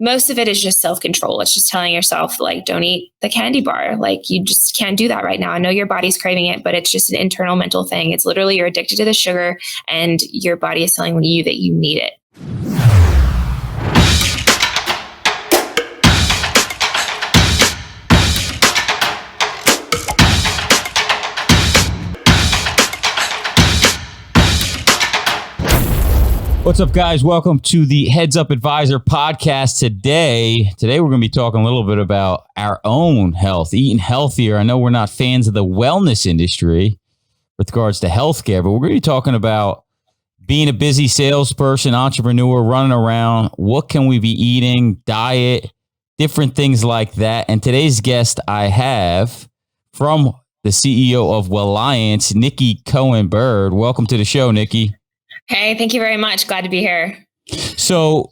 most of it is just self-control. It's just telling yourself, like, don't eat the candy bar. Like, you just can't do that right now. I know your body's craving it, but it's just an internal mental thing. It's literally you're addicted to the sugar and your body is telling you that you need it. What's up, guys? Welcome to the Heads Up Advisor podcast. Today we're going to be talking a little bit about our own health, eating healthier. I know we're not fans of the wellness industry with regards to healthcare, but we're going to be talking about being a busy salesperson, entrepreneur, running around. What can we be eating, diet, different things like that. And today's guest I have from the CEO of Welliance, Nikki Cohn-Byrd. Welcome to the show, Nikki. Hey, thank you very much. Glad to be here. So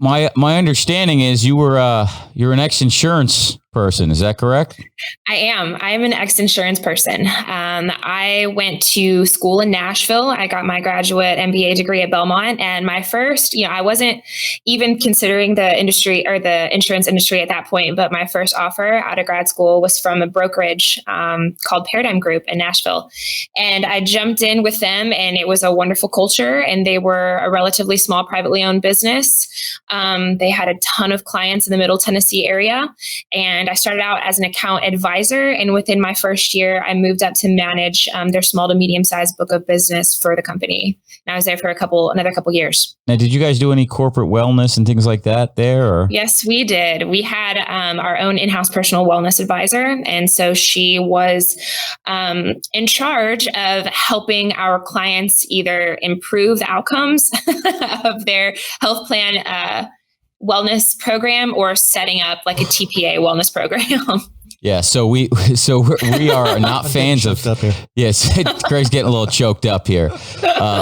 my understanding is you're an ex-insurance person. Is that correct? I am an ex-insurance person. I went to school in Nashville. I got my graduate MBA degree at Belmont. And my first, I wasn't even considering the industry or the insurance industry at that point, but my first offer out of grad school was from a brokerage called Paradigm Group in Nashville. And I jumped in with them, and it was a wonderful culture. And they were a relatively small, privately owned business. They had a ton of clients in the Middle Tennessee area. And I started out as an account advisor. And within my first year, I moved up to manage their small to medium-sized book of business for the company. And I was there for another couple years. Now, did you guys do any corporate wellness and things like that there? Or? Yes, we did. We had our own in-house personal wellness advisor. And so she was in charge of helping our clients either improve the outcomes of their health plan wellness program or setting up like a TPA wellness program. Yeah, so we are not fans of. Yes, Greg's getting a little choked up here.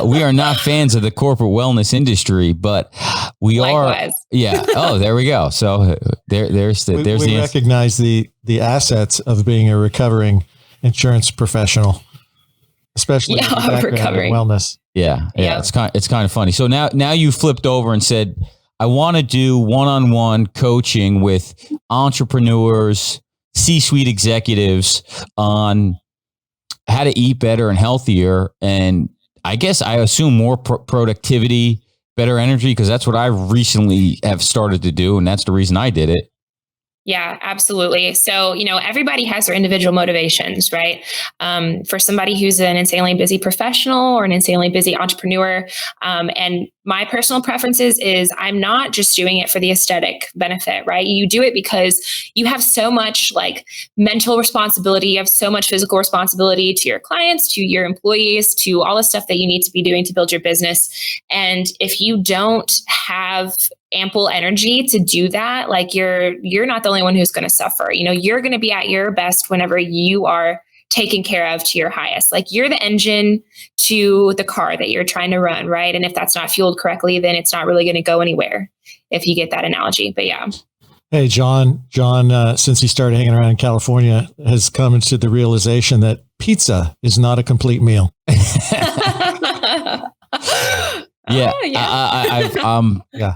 We are not fans of the corporate wellness industry, but we Likewise. are. Yeah. Oh, there we go. So there's we recognize the assets of being a recovering insurance professional, especially in the background of wellness. Yeah. It's kind of funny. So now you flipped over and said, I want to do one-on-one coaching with entrepreneurs, C-suite executives on how to eat better and healthier. And I guess I assume more productivity, better energy, because that's what I recently have started to do. And that's the reason I did it. Yeah, absolutely. So, everybody has their individual motivations, right? For somebody who's an insanely busy professional or an insanely busy entrepreneur. And my personal preferences is I'm not just doing it for the aesthetic benefit, right? You do it because you have so much like mental responsibility. You have so much physical responsibility to your clients, to your employees, to all the stuff that you need to be doing to build your business. And if you don't have ample energy to do that, like you're not the only one who's going to suffer. You're going to be at your best whenever you are taken care of to your highest. Like you're the engine to the car that you're trying to run, right? And if that's not fueled correctly, then it's not really going to go anywhere, if you get that analogy. But yeah. Hey, John, since he started hanging around in California, has come into the realization that pizza is not a complete meal. Yeah,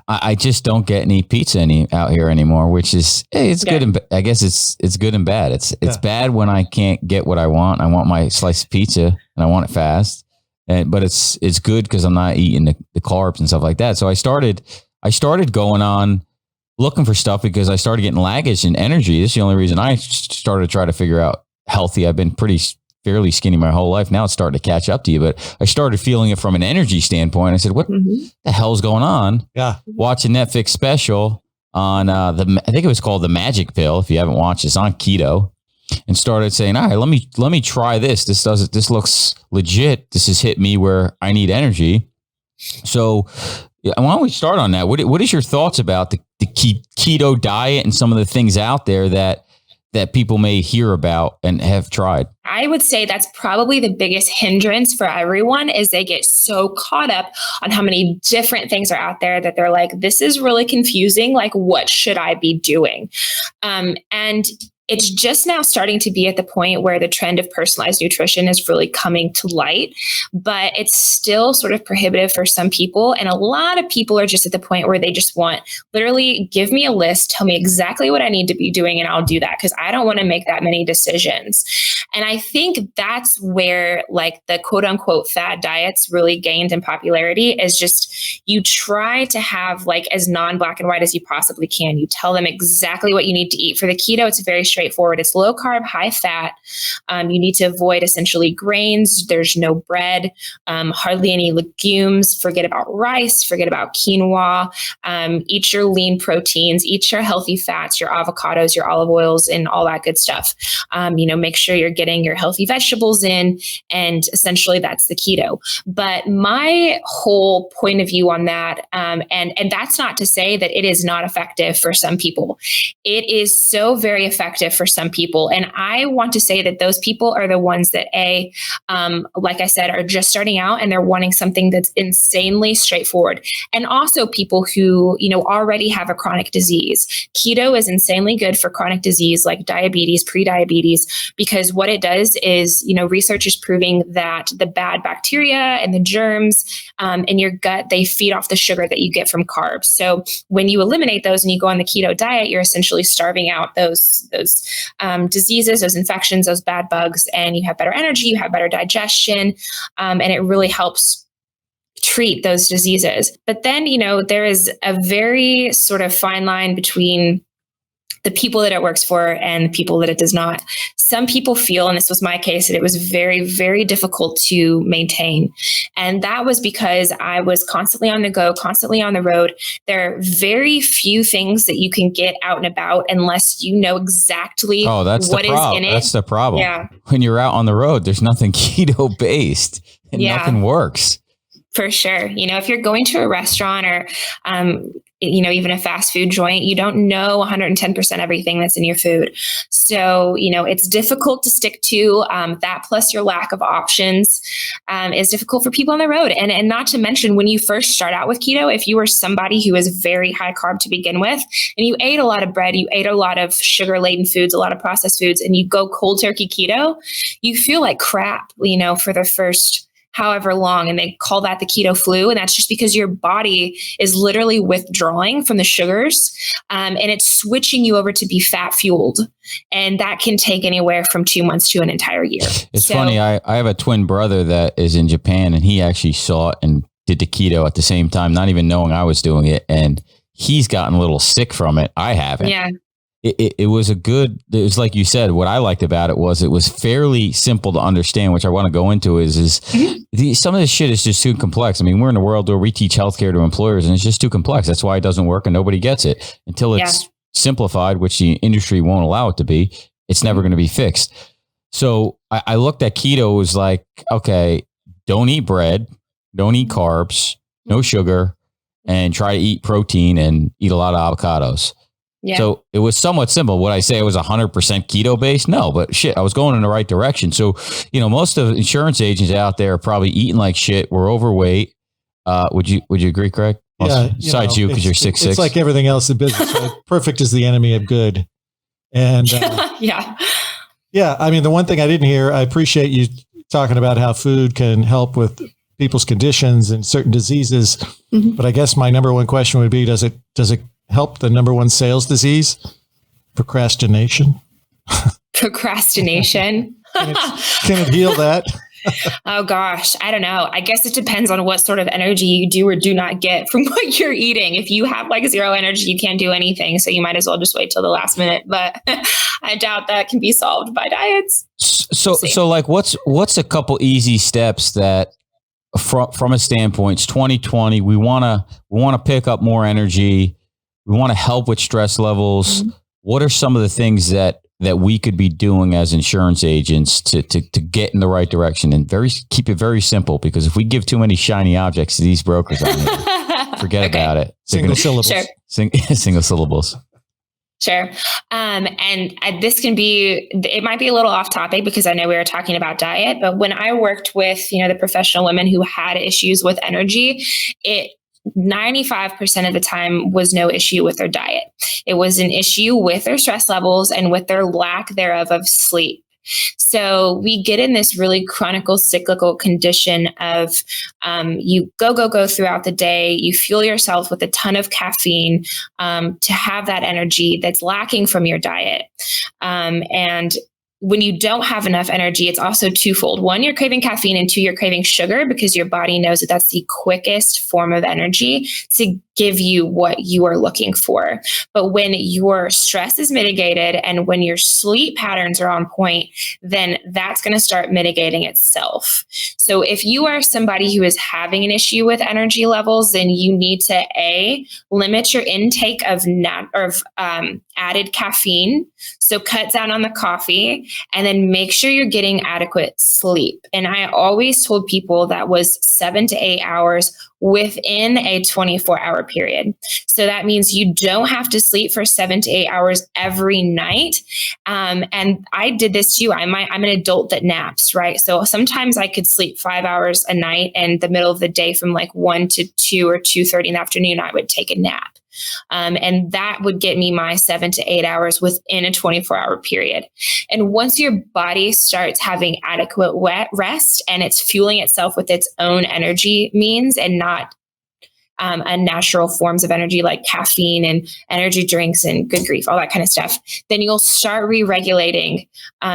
I just don't get any pizza out here anymore, which is it's good and I guess it's good and bad. It's bad when I can't get what I want. I want my slice of pizza and I want it fast, but it's good because I'm not eating the carbs and stuff like that. So I started going on looking for stuff because I started getting laggage in energy. This is the only reason I started to try to figure out healthy. I've been fairly skinny my whole life. Now it's starting to catch up to you, but I started feeling it from an energy standpoint. I said, what the hell's going on? Yeah. Watch a Netflix special on I think it was called The Magic Pill. If you haven't watched, it's on keto, and started saying, all right, let me try this. This looks legit. This has hit me where I need energy. So why don't we start on that? What is your thoughts about the keto diet and some of the things out there that people may hear about and have tried? I would say that's probably the biggest hindrance for everyone is they get so caught up on how many different things are out there that they're like, this is really confusing. Like, what should I be doing? And it's just now starting to be at the point where the trend of personalized nutrition is really coming to light, but it's still sort of prohibitive for some people. And a lot of people are just at the point where they just want, literally, give me a list, tell me exactly what I need to be doing, and I'll do that, because I don't want to make that many decisions. And I think that's where like the quote unquote fad diets really gained in popularity, is just you try to have like as non-black and white as you possibly can. You tell them exactly what you need to eat. For the keto, it's very straightforward. It's low carb, high fat. You need to avoid essentially grains. There's no bread, hardly any legumes. Forget about rice. Forget about quinoa. Eat your lean proteins. Eat your healthy fats, your avocados, your olive oils, and all that good stuff. Make sure you're getting your healthy vegetables in, and essentially that's the keto. But my whole point of view on that, and that's not to say that it is not effective for some people. It is so very effective for some people. And I want to say that those people are the ones that like I said, are just starting out and they're wanting something that's insanely straightforward. And also people who, already have a chronic disease. Keto is insanely good for chronic disease like diabetes, pre-diabetes, because what it does is, research is proving that the bad bacteria and the germs in your gut, they feed off the sugar that you get from carbs. So when you eliminate those and you go on the keto diet, you're essentially starving out those diseases, those infections, those bad bugs, and you have better energy, you have better digestion, and it really helps treat those diseases. But then, there is a very sort of fine line between the people that it works for and the people that it does not. Some people feel, and this was my case, that it was very, very difficult to maintain. And that was because I was constantly on the go, constantly on the road. There are very few things that you can get out and about unless you know exactly what is in it. That's the problem. Yeah. When you're out on the road, there's nothing keto based and nothing works. For sure. If you're going to a restaurant or, even a fast food joint, you don't know 110% everything that's in your food. So, it's difficult to stick to that, plus your lack of options is difficult for people on the road. And not to mention, when you first start out with keto, if you were somebody who is very high carb to begin with, and you ate a lot of bread, you ate a lot of sugar laden foods, a lot of processed foods, and you go cold turkey keto, you feel like crap, for the first however long, and they call that the keto flu. And that's just because your body is literally withdrawing from the sugars, and it's switching you over to be fat fueled. And that can take anywhere from 2 months to an entire year. It's funny. I have a twin brother that is in Japan, and he actually saw it and did the keto at the same time, not even knowing I was doing it. And he's gotten a little sick from it. I haven't. Yeah. It was it was like you said, what I liked about it was fairly simple to understand, which I want to go into is some of this shit is just too complex. I mean, we're in a world where we teach healthcare to employers and it's just too complex. That's why it doesn't work and nobody gets it until it's simplified, which the industry won't allow it to be. It's never going to be fixed. So I looked at keto as like, okay, don't eat bread, don't eat carbs, no sugar, and try to eat protein and eat a lot of avocados. Yeah. So it was somewhat simple. Would I say it was 100% keto based? No, but shit, I was going in the right direction. So, most of the insurance agents out there are probably eating like shit. We're overweight. Would you agree, Craig? Yeah. Besides you, because you're 6'6". It's like everything else in business. Right? Perfect is the enemy of good. And yeah. I mean, the one thing I didn't hear, I appreciate you talking about how food can help with people's conditions and certain diseases. Mm-hmm. But I guess my number one question would be, does it help the number one sales disease? Procrastination. Procrastination. Can it heal that? Oh gosh, I don't know. I guess it depends on what sort of energy you do or do not get from what you're eating. If you have like zero energy, you can't do anything. So you might as well just wait till the last minute. But I doubt that can be solved by diets. So like what's a couple easy steps that from a standpoint, it's 2020, we want to pick up more energy. We want to help with stress levels. Mm-hmm. What are some of the things that we could be doing as insurance agents to get in the right direction and keep it very simple? Because if we give too many shiny objects to these brokers, forget about it. Single syllables. Sure. Single syllables. Sure. And this it might be a little off topic because I know we were talking about diet, but when I worked with, the professional women who had issues with energy, 95% of the time was no issue with their diet. It was an issue with their stress levels and with their lack thereof of sleep. So we get in this really chronic cyclical condition of you go throughout the day. You fuel yourself with a ton of caffeine to have that energy that's lacking from your diet. And when you don't have enough energy, it's also twofold. One, you're craving caffeine, and two, you're craving sugar because your body knows that that's the quickest form of energy to give you what you are looking for. But when your stress is mitigated and when your sleep patterns are on point, then that's going to start mitigating itself. So if you are somebody who is having an issue with energy levels, then you need to limit your intake of added caffeine. So cut down on the coffee, and then make sure you're getting adequate sleep. And I always told people that was 7 to 8 hours within a 24-hour period. So that means you don't have to sleep for 7 to 8 hours every night. And I did this too. I'm an adult that naps, right? So sometimes I could sleep 5 hours a night, and the middle of the day from like 1 to 2 or 2:30 in the afternoon, I would take a nap. And that would get me my 7 to 8 hours within a 24-hour period. And once your body starts having adequate rest and it's fueling itself with its own energy means and not unnatural forms of energy like caffeine and energy drinks and good grief, all that kind of stuff, then you'll start re-regulating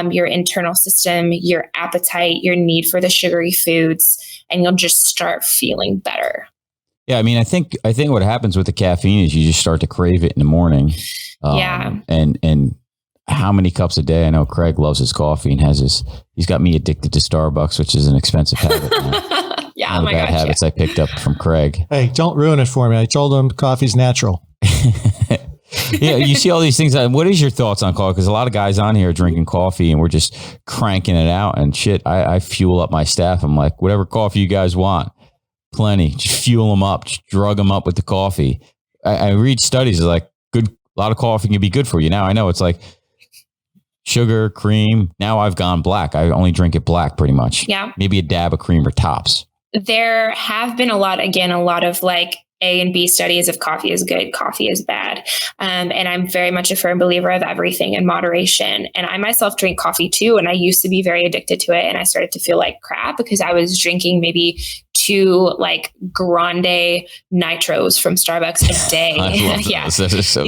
your internal system, your appetite, your need for the sugary foods, and you'll just start feeling better. Yeah, I mean, I think what happens with the caffeine is you just start to crave it in the morning. And how many cups a day? I know Craig loves his coffee and he's got me addicted to Starbucks, which is an expensive habit now. Yeah, One of the bad habits I picked up from Craig. Hey, don't ruin it for me. I told him coffee's natural. Yeah, you see all these things. What is your thoughts on coffee? Because a lot of guys on here are drinking coffee and we're just cranking it out and shit. I fuel up my staff. I'm like, whatever coffee you guys want. Plenty. Just fuel them up. Just drug them up with the coffee. I read studies like a lot of coffee can be good for you. Now I know it's like sugar, cream. Now I've gone black. I only drink it black pretty much. Yeah. Maybe a dab of cream or tops. There have been a lot of like A and B studies of coffee is good, coffee is bad. And I'm very much a firm believer of everything in moderation. And I myself drink coffee too. And I used to be very addicted to it. And I started to feel like crap because I was drinking maybe 2 like grande nitros from Starbucks a day. Yeah.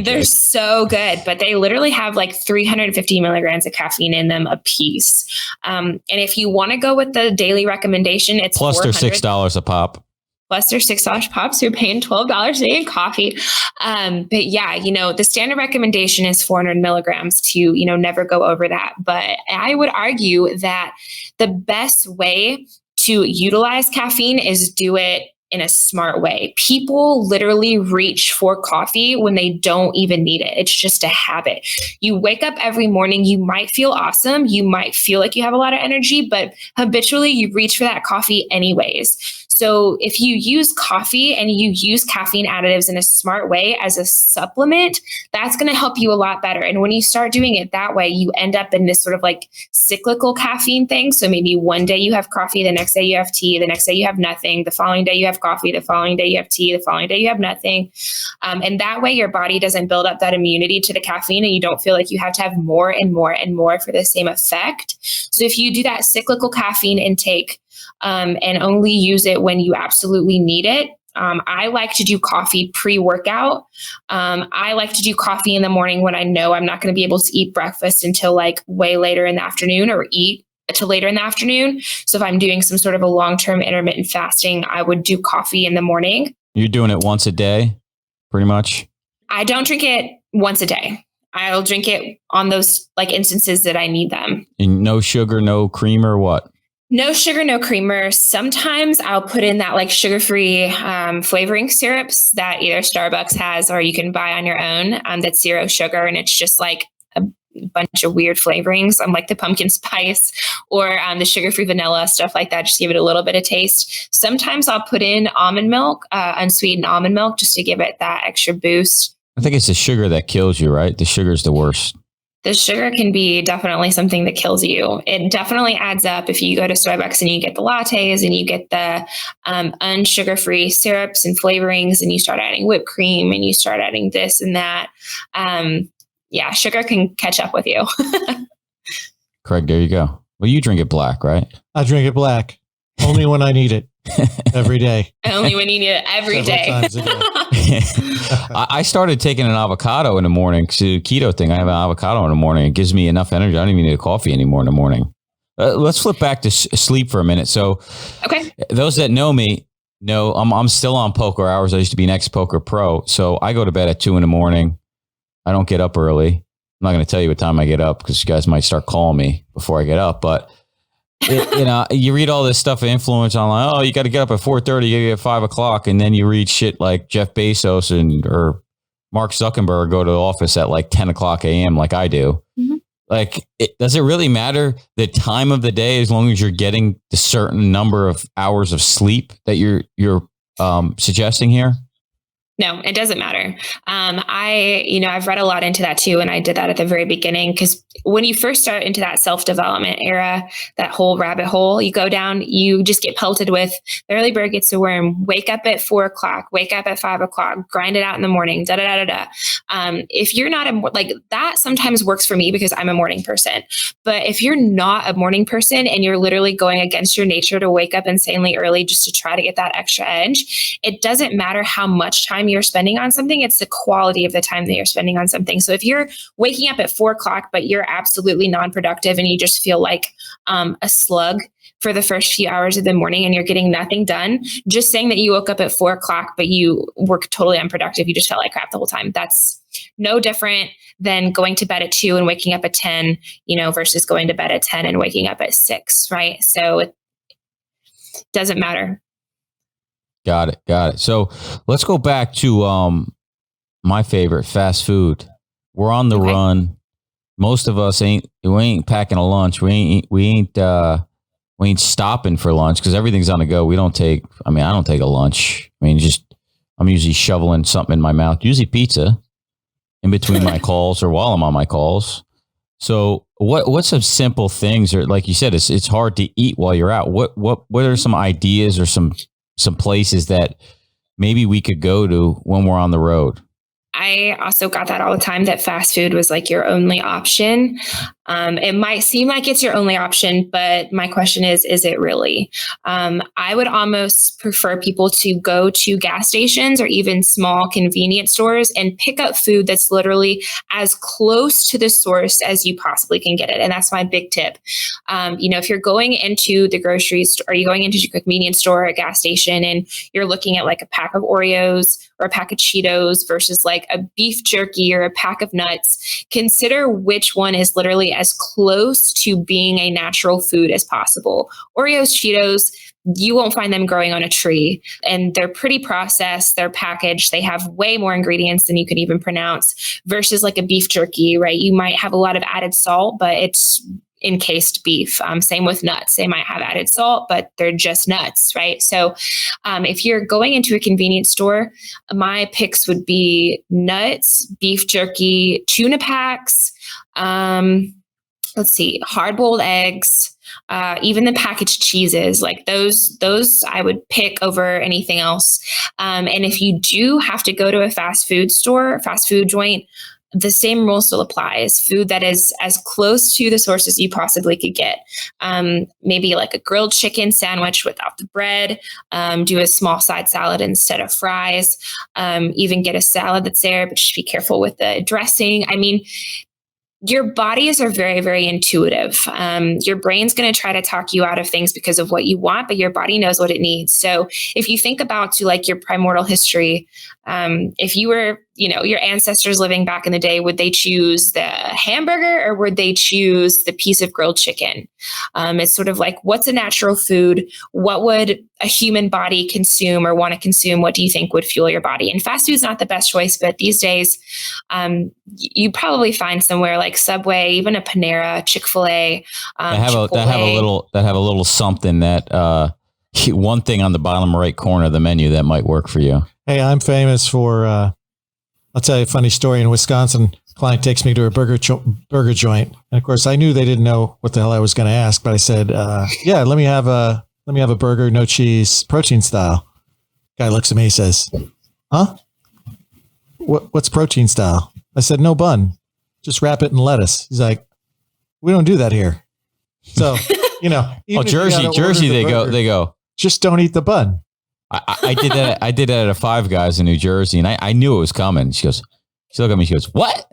They're so good, but they literally have like 350 milligrams of caffeine in them a piece. And if you want to go with the daily recommendation, it's plus they're $6 a pop. Plus they're $6 pops. So you're paying $12 a day in coffee. But yeah, the standard recommendation is 400 milligrams to, never go over that. But I would argue that the best way to utilize caffeine is do it in a smart way. People literally reach for coffee when they don't even need it. It's just a habit. You wake up every morning, you might feel awesome. You might feel like you have a lot of energy, but habitually you reach for that coffee anyways. So if you use coffee and you use caffeine additives in a smart way as a supplement, that's going to help you a lot better. And when you start doing it that way, you end up in this sort of like cyclical caffeine thing. So maybe one day you have coffee, the next day you have tea, the next day you have nothing, the following day you have coffee, the following day you have tea, the following day you have nothing. And that way your body doesn't build up that immunity to the caffeine and you don't feel like you have to have more and more and more for the same effect. So if you do that cyclical caffeine intake, and only use it when you absolutely need it. I like to do coffee pre-workout. I like to do coffee in the morning when I know I'm not going to be able to eat breakfast until like way later in the afternoon or eat till later in the afternoon. So if I'm doing some sort of a long-term intermittent fasting, I would do coffee in the morning. You're doing it once a day, pretty much? I don't drink it once a day. I'll drink it on those like instances that I need them. And no sugar, no creamer, what? No sugar, no creamer. Sometimes I'll put in that like sugar-free flavoring syrups that either Starbucks has or you can buy on your own that's 0 sugar. And it's just like a bunch of weird flavorings. Like the pumpkin spice or the sugar-free vanilla, stuff like that. Just give it a little bit of taste. Sometimes I'll put in almond milk, unsweetened almond milk, just to give it that extra boost. I think it's the sugar that kills you, right? The sugar is the worst. The sugar can be definitely something that kills you. It definitely adds up if you go to Starbucks and you get the lattes and you get the unsugar-free syrups and flavorings, and you start adding whipped cream and you start adding this and that. Yeah, sugar can catch up with you. Craig, there you go. Well, you drink it black, right? I drink it black only when I need it every day. Only when you need it every day. Times a day. I started taking an avocado in the morning. Keto thing. I have an avocado in the morning. It gives me enough energy. I don't even need a coffee anymore in the morning. Let's flip back to sleep for a minute. So, okay, those that know me know I'm still on poker hours. I used to be an ex-poker pro. So I go to bed at 2 a.m. I don't get up early. I'm not going to tell you what time I get up because you guys might start calling me before I get up. But you read all this stuff of influence online. Oh, you got to get up at 4:30, you get at 5 o'clock. And then you read shit like Jeff Bezos or Mark Zuckerberg go to the office at like 10 o'clock a.m. like I do. Mm-hmm. Like, does it really matter the time of the day as long as you're getting the certain number of hours of sleep that you're suggesting here? No, it doesn't matter. I've read a lot into that too. And I did that at the very beginning, because when you first start into that self-development era, that whole rabbit hole you go down, you just get pelted with the early bird gets the worm, wake up at 4 o'clock, wake up at 5 o'clock, grind it out in the morning, if you're not like that, sometimes works for me because I'm a morning person. But if you're not a morning person and you're literally going against your nature to wake up insanely early just to try to get that extra edge, it doesn't matter how much time you're spending on something. It's the quality of the time that you're spending on something. So if you're waking up at 4 o'clock, but you're absolutely non-productive and you just feel like a slug for the first few hours of the morning and you're getting nothing done, just saying that you woke up at 4 o'clock, but you were totally unproductive, you just felt like crap the whole time. That's no different than going to bed at 2 and waking up at 10, versus going to bed at 10 and waking up at 6, right? So it doesn't matter. Got it. So let's go back to my favorite, fast food. We're on the run. Most of us ain't packing a lunch. We ain't stopping for lunch because everything's on the go. I don't take a lunch. I'm usually shoveling something in my mouth, usually pizza in between my calls or while I'm on my calls. So what's some simple things, or like you said, it's hard to eat while you're out. What are some ideas or some places that maybe we could go to when we're on the road? I also got that all the time, that fast food was like your only option. It might seem like it's your only option, but my question is it really? I would almost prefer people to go to gas stations or even small convenience stores and pick up food that's literally as close to the source as you possibly can get it. And that's my big tip. If you're going into the grocery store, or you're going into a convenience store or a gas station and you're looking at like a pack of Oreos or a pack of Cheetos versus like a beef jerky or a pack of nuts, consider which one is literally as close to being a natural food as possible. Oreos, Cheetos, you won't find them growing on a tree, and they're pretty processed, they're packaged, they have way more ingredients than you could even pronounce, versus like a beef jerky, right? You might have a lot of added salt, but it's encased beef. Same with nuts. They might have added salt, but they're just nuts, right? So if you're going into a convenience store, my picks would be nuts, beef jerky, tuna packs, hard-boiled eggs, even the packaged cheeses, like those I would pick over anything else. And if you do have to go to a fast food joint, the same rule still applies. Food that is as close to the source as you possibly could get. Maybe like a grilled chicken sandwich without the bread. Do a small side salad instead of fries. Even get a salad that's there, but just be careful with the dressing. Your bodies are very, very intuitive. Your brain's going to try to talk you out of things because of what you want, but your body knows what it needs. So if you think about your primordial history, if you were, your ancestors living back in the day, would they choose the hamburger or would they choose the piece of grilled chicken? It's sort of like, what's a natural food? What would a human body consume or want to consume? What do you think would fuel your body? And fast food's not the best choice, but these days, you probably find somewhere like Subway, even a Panera, Chick-fil-A. That have a little something that one thing on the bottom right corner of the menu that might work for you. Hey, I'm famous for. I'll tell you a funny story. In Wisconsin, client takes me to a burger joint. And of course I knew they didn't know what the hell I was going to ask, but I said, yeah, let me have a burger, no cheese, protein style. Guy looks at me, he says, huh? What's protein style? I said, no bun, just wrap it in lettuce. He's like, we don't do that here. So, Jersey, they go, just don't eat the bun. I did that. I did that at a Five Guys in New Jersey, and I knew it was coming. She looked at me. She goes, "What?"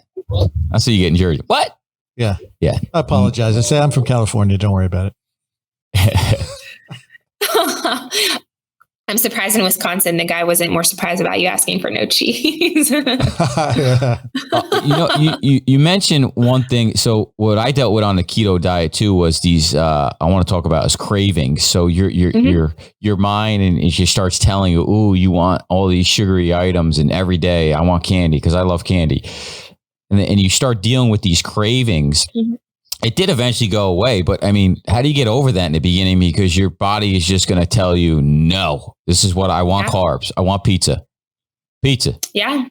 I said, "You get in Jersey? What?" Yeah. I apologize. I say I'm from California. Don't worry about it. I'm surprised in Wisconsin the guy wasn't more surprised about you asking for no cheese. You mentioned one thing. So what I dealt with on the keto diet too was these. I want to talk about is cravings. So your mind and it just starts telling you, "Ooh, you want all these sugary items, and every day I want candy because I love candy," and you start dealing with these cravings. Mm-hmm. It did eventually go away, but I mean, how do you get over that in the beginning? Because your body is just going to tell you, no, this is what I want. Yeah. Carbs. I want pizza. Yeah.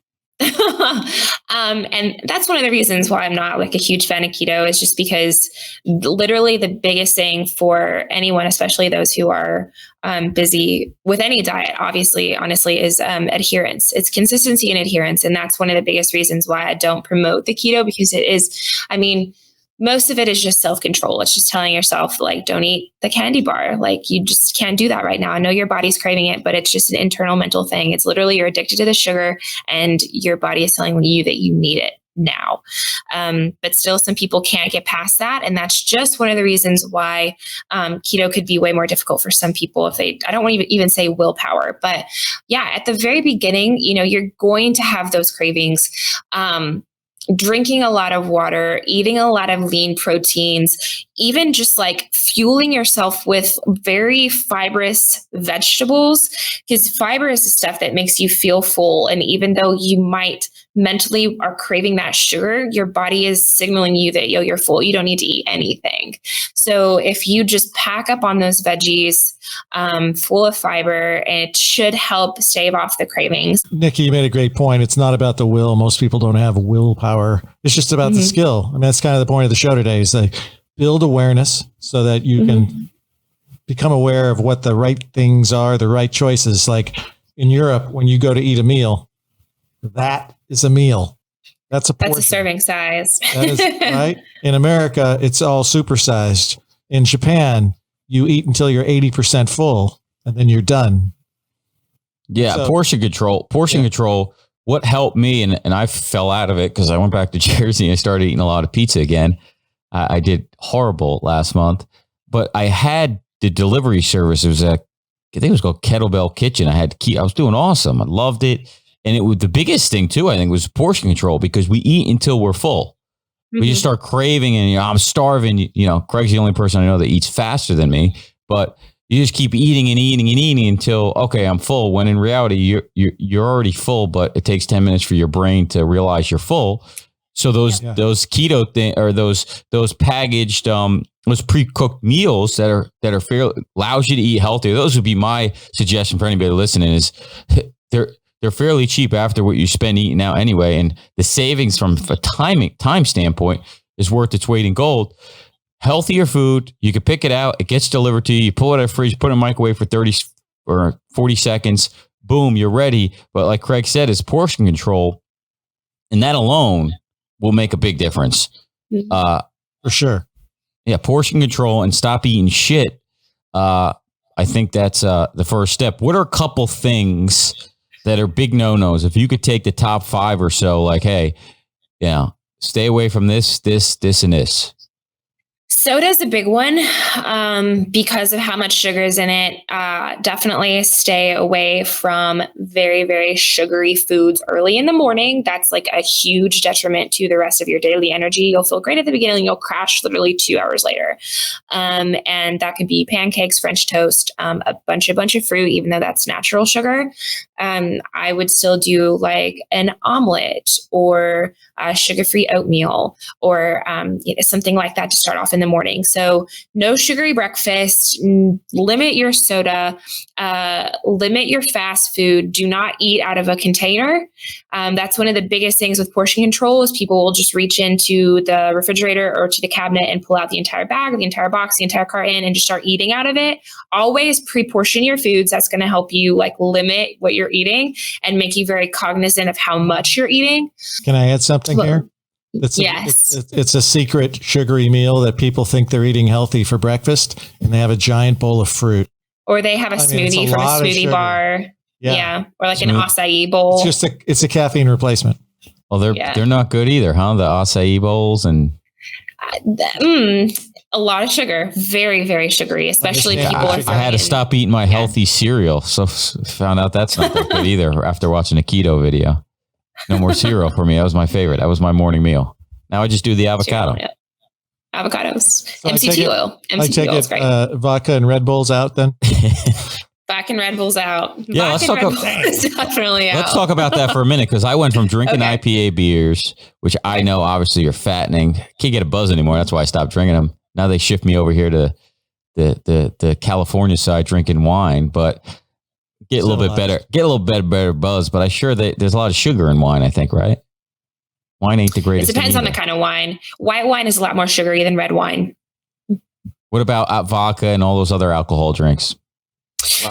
And that's one of the reasons why I'm not like a huge fan of keto is just because literally the biggest thing for anyone, especially those who are busy with any diet, honestly, is adherence. It's consistency and adherence. And that's one of the biggest reasons why I don't promote the keto, because it is, most of it is just self-control. It's just telling yourself, like, don't eat the candy bar. Like, you just can't do that right now. I know your body's craving it, but it's just an internal mental thing. It's literally you're addicted to the sugar and your body is telling you that you need it now. But still some people can't get past that. And that's just one of the reasons why keto could be way more difficult for some people if I don't want to even say willpower, but yeah, at the very beginning, you're going to have those cravings. Drinking a lot of water, eating a lot of lean proteins, even just like fueling yourself with very fibrous vegetables, because fiber is the stuff that makes you feel full. And even though you might mentally are craving that sugar, your body is signaling you that you're full. You don't need to eat anything. So if you just pack up on those veggies, full of fiber, it should help stave off the cravings. Nikki, you made a great point. It's not about the will. Most people don't have willpower. It's just about the skill. That's kind of the point of the show today is like build awareness so that you can become aware of what the right things are, the right choices. Like in Europe, when you go to eat a meal, that is a meal. That's a portion. That's a serving size. That is right. In America, it's all supersized. In Japan, you eat until you're 80% full and then you're done. Yeah. So, portion control. What helped me, and I fell out of it because I went back to Jersey and I started eating a lot of pizza again. I did horrible last month, but I had the delivery service. It was I think it was called Kettlebell Kitchen. I was doing awesome. I loved it. And it was the biggest thing too, I think, was portion control, because we eat until we're full. We just start craving and I'm starving. Craig's the only person I know that eats faster than me, but you just keep eating and eating and eating until, okay, I'm full. When in reality, you're already full, but it takes 10 minutes for your brain to realize you're full. So those keto thing, or those packaged, those pre-cooked meals that are fair, allows you to eat healthier. Those would be my suggestion for anybody listening. Is they're fairly cheap after what you spend eating out anyway, and the savings from a time standpoint is worth its weight in gold. Healthier food, you can pick it out, it gets delivered to you, you pull it out of the fridge, put it in the microwave for 30 or 40 seconds, boom, you're ready. But like Craig said, it's portion control, and that alone will make a big difference. For sure. Yeah, portion control and stop eating shit. I think that's the first step. What are a couple things that are big no-nos? If you could take the top 5 or so, like, hey, stay away from this, and this. Soda's a big one because of how much sugar is in it. Definitely stay away from very, very sugary foods early in the morning. That's like a huge detriment to the rest of your daily energy. You'll feel great at the beginning. You'll crash literally 2 hours later. And that could be pancakes, French toast, a bunch of fruit, even though that's natural sugar. I would still do like an omelet or sugar-free oatmeal or something like that to start off in the morning. So no sugary breakfast, limit your soda, limit your fast food. Do not eat out of a container. That's one of the biggest things with portion control is people will just reach into the refrigerator or to the cabinet and pull out the entire bag, the entire box, the entire carton and just start eating out of it. Always pre-portion your foods. That's going to help you like limit what you're eating and make you very cognizant of how much you're eating. Can I add something here? Yes. It's a secret sugary meal that people think they're eating healthy for breakfast and they have a giant bowl of fruit. Or they have a smoothie from a smoothie bar. Yeah. Or like an acai bowl. It's a caffeine replacement. Well, they're not good either, huh? The acai bowls and a lot of sugar, very, very sugary, especially people are I had to stop eating my healthy cereal. So found out that's not that good either after watching a keto video. No more cereal for me. That was my favorite. That was my morning meal. Now I just do the avocado. Avocados. So MCT oil. MCT oil is great. Vodka and Red Bulls out then? Vodka and Red Bulls out. Yeah, let's talk about that for a minute because I went from drinking IPA beers, which I know obviously are fattening. Can't get a buzz anymore. That's why I stopped drinking them. Now they shift me over here to the California side drinking wine, but get a little bit better buzz. But there's a lot of sugar in wine, I think, right? Wine ain't the greatest. It depends on the kind of wine. White wine is a lot more sugary than red wine. What about vodka and all those other alcohol drinks?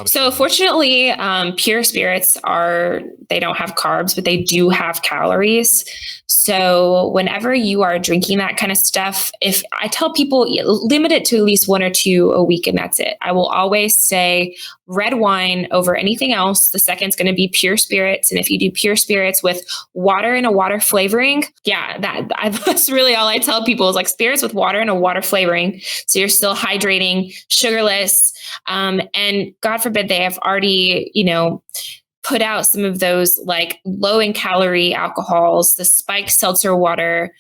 So fortunately, pure spirits they don't have carbs, but they do have calories. So whenever you are drinking that kind of stuff, if I tell people limit it to at least 1 or 2 a week and that's it. I will always say red wine over anything else. The second's going to be pure spirits. And if you do pure spirits with water and a water flavoring, that's really all I tell people is like spirits with water and a water flavoring. So you're still hydrating, sugarless. And God forbid they have already, put out some of those like low in calorie alcohols, the spiked seltzer water,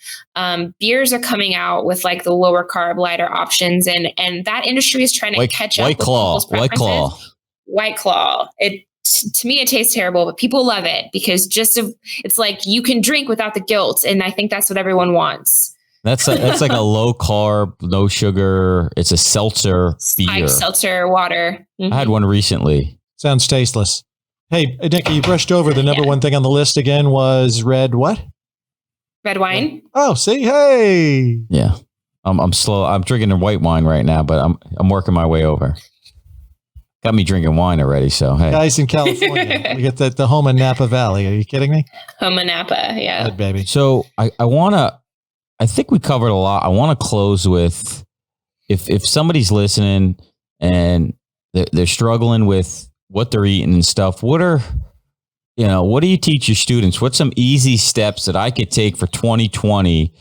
beers are coming out with like the lower carb, lighter options. And that industry is trying to catch up with people's preferences. White Claw. To me, it tastes terrible, but people love it because it's like you can drink without the guilt. And I think that's what everyone wants. That's like a low carb, no sugar. It's a seltzer beer. Seltzer water. Mm-hmm. I had one recently. Sounds tasteless. Hey, Nikki, you brushed over the number one thing on the list again was red what? Red wine. Oh, see, hey. Yeah, I'm slow. I'm drinking a white wine right now, but I'm working my way over. Got me drinking wine already, so hey. Guys in California, we get the home in Napa Valley. Are you kidding me? Home in Napa, yeah. Good, baby. So I think we covered a lot. I want to close with if somebody's listening and they're struggling with what they're eating and stuff, what do you teach your students? What's some easy steps that I could take for 2020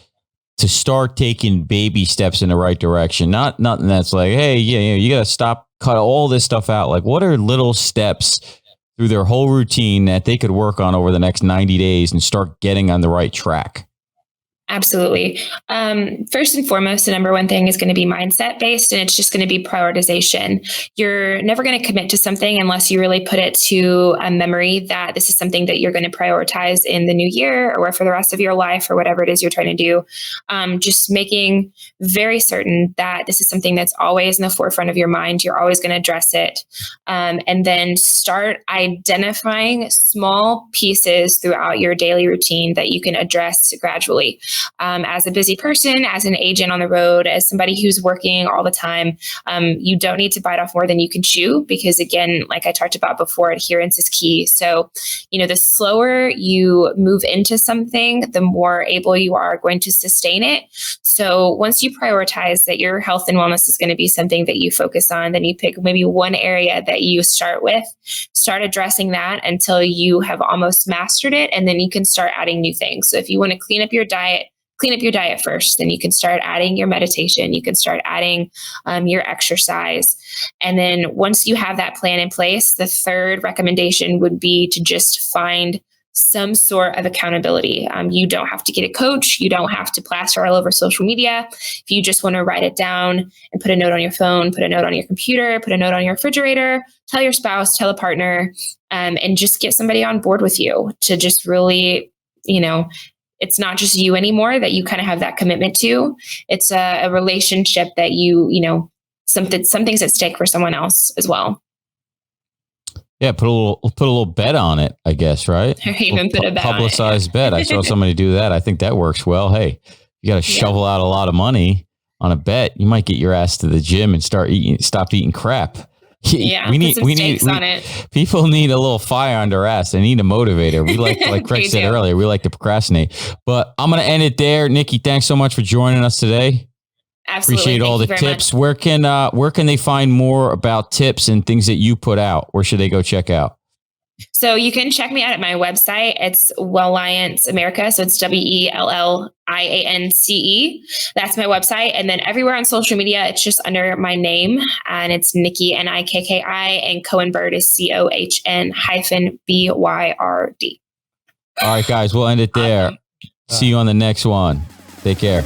to start taking baby steps in the right direction? Nothing that's like, hey, you got to cut all this stuff out. Like, what are little steps through their whole routine that they could work on over the next 90 days and start getting on the right track? Absolutely. First and foremost, the number one thing is going to be mindset based, and it's just going to be prioritization. You're never going to commit to something unless you really put it to a memory that this is something that you're going to prioritize in the new year or for the rest of your life or whatever it is you're trying to do. Just making very certain that this is something that's always in the forefront of your mind. You're always going to address it. And then start identifying small pieces throughout your daily routine that you can address gradually. As a busy person, as an agent on the road, as somebody who's working all the time, you don't need to bite off more than you can chew because, again, like I talked about before, adherence is key. So, the slower you move into something, the more able you are going to sustain it. So once you prioritize that your health and wellness is going to be something that you focus on, then you pick maybe one area that you start with, start addressing that until you have almost mastered it. And then you can start adding new things. So if you want to clean up your diet first. Then you can start adding your meditation. You can start adding your exercise. And then once you have that plan in place, the third recommendation would be to just find some sort of accountability. You don't have to get a coach. You don't have to plaster all over social media. If you just want to write it down and put a note on your phone, put a note on your computer, put a note on your refrigerator, tell your spouse, tell a partner, and just get somebody on board with you to just really, it's not just you anymore that you kind of have that commitment to. It's a relationship that something's at stake for someone else as well. Yeah, put a little bet on it, I guess, right? Or even put a bet publicized bet. I saw somebody do that. I think that works well. Hey, you got to shovel out a lot of money on a bet. You might get your ass to the gym and stop eating crap. Yeah, we need on it. People need a little fire on their ass. They need a motivator. We like Craig said earlier, we like to procrastinate. But I'm going to end it there. Nikki, thanks so much for joining us today. Absolutely. Appreciate all the tips. Where can they find more about tips and things that you put out? Where should they go check out? So you can check me out at my website. It's Welliance America. So it's WELLIANCE. That's my website. And then everywhere on social media, it's just under my name. And it's Nikki, Nikki, and Cohn-Byrd is COHN-BYRD. All right, guys, we'll end it there. See you on the next one. Take care.